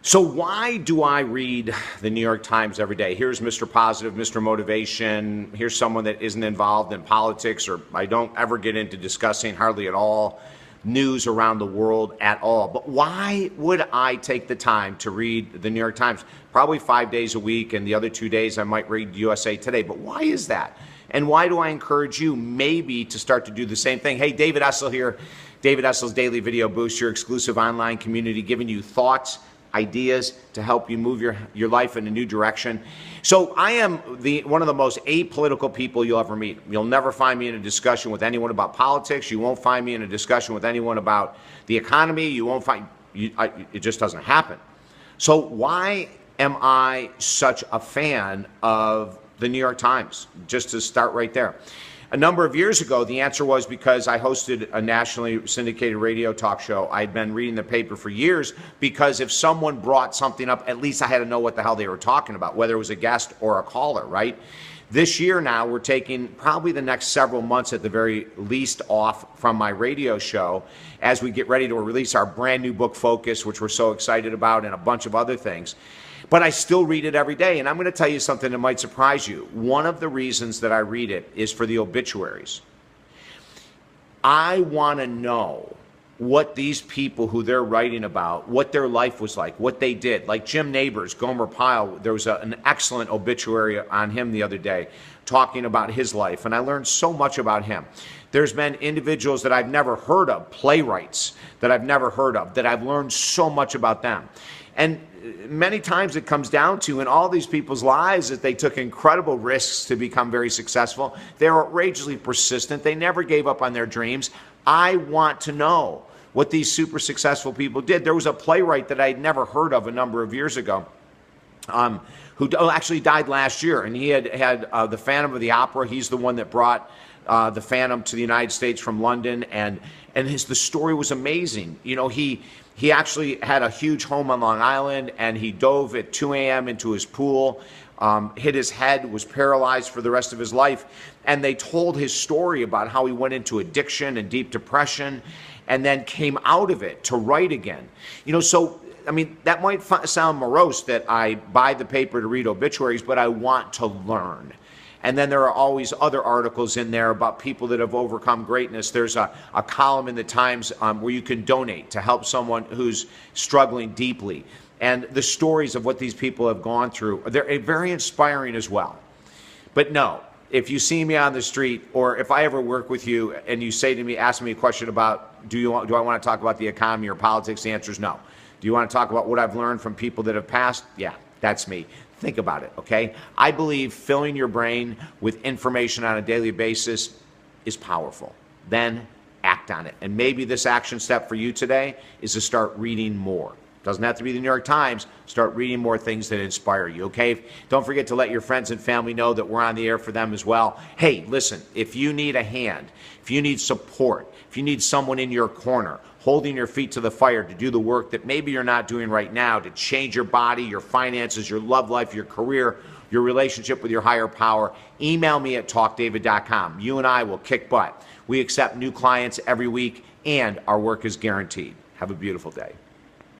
So why do I read the New York Times every day? Here's Mr. Positive, Mr. Motivation. Here's someone that isn't involved in politics, or I don't ever get into discussing hardly at all news around the world at all. But why would I take the time to read the New York Times? Probably 5 days a week, and the other 2 days I might read USA Today. But why is that? And why do I encourage you maybe to start to do the same thing? Hey, David Essel here. David Essel's Daily Video Boost, your exclusive online community, giving you thoughts, ideas to help you move your life in a new direction. So I am one of the most apolitical people you'll ever meet. You'll never find me in a discussion with anyone about politics. You won't find me in a discussion with anyone about the economy. You won't find, it just doesn't happen. So why am I such a fan of the New York Times? Just to start right there. A number of years ago, the answer was because I hosted a nationally syndicated radio talk show. I'd been reading the paper for years because if someone brought something up, at least I had to know what the hell they were talking about, whether it was a guest or a caller, right? This year now, we're taking probably the next several months at the very least off from my radio show as we get ready to release our brand new book, Focus, which we're so excited about, and a bunch of other things. But I still read it every day, and I'm going to tell you something that might surprise you. One of the reasons that I read it is for the obituaries. I want to know what these people who they're writing about, what their life was like, what they did. Like Jim Nabors, Gomer Pyle, there was an excellent obituary on him the other day talking about his life, and I learned so much about him. There's been individuals that I've never heard of, playwrights that I've never heard of, that I've learned so much about them. And many times it comes down to, in all these people's lives, that they took incredible risks to become very successful. They're outrageously persistent. They never gave up on their dreams. I want to know what these super successful people did. There was a playwright that I'd never heard of a number of years ago who actually died last year, and he had the Phantom of the Opera. He's the one that brought the Phantom to the United States from London, and the story was amazing. You know, he actually had a huge home on Long Island, and he dove at 2 a.m. into his pool, hit his head, was paralyzed for the rest of his life. And they told his story about how he went into addiction and deep depression and then came out of it to write again. You know, so, I mean, that might sound morose that I buy the paper to read obituaries, but I want to learn. And then there are always other articles in there about people that have overcome greatness. There's a column in the Times where you can donate to help someone who's struggling deeply. And the stories of what these people have gone through, they're very inspiring as well. But no, if you see me on the street, or if I ever work with you and you say to me, ask me a question about, do I want to talk about the economy or politics? The answer is no. Do you want to talk about what I've learned from people that have passed? Yeah, that's me. Think about it, okay? I believe filling your brain with information on a daily basis is powerful. Then act on it. And maybe this action step for you today is to start reading more. Doesn't have to be the New York Times. Start reading more things that inspire you, okay? Don't forget to let your friends and family know that we're on the air for them as well. Hey, listen, if you need a hand, if you need support, if you need someone in your corner, holding your feet to the fire to do the work that maybe you're not doing right now to change your body, your finances, your love life, your career, your relationship with your higher power, email me at talkdavid.com. You and I will kick butt. We accept new clients every week, and our work is guaranteed. Have a beautiful day.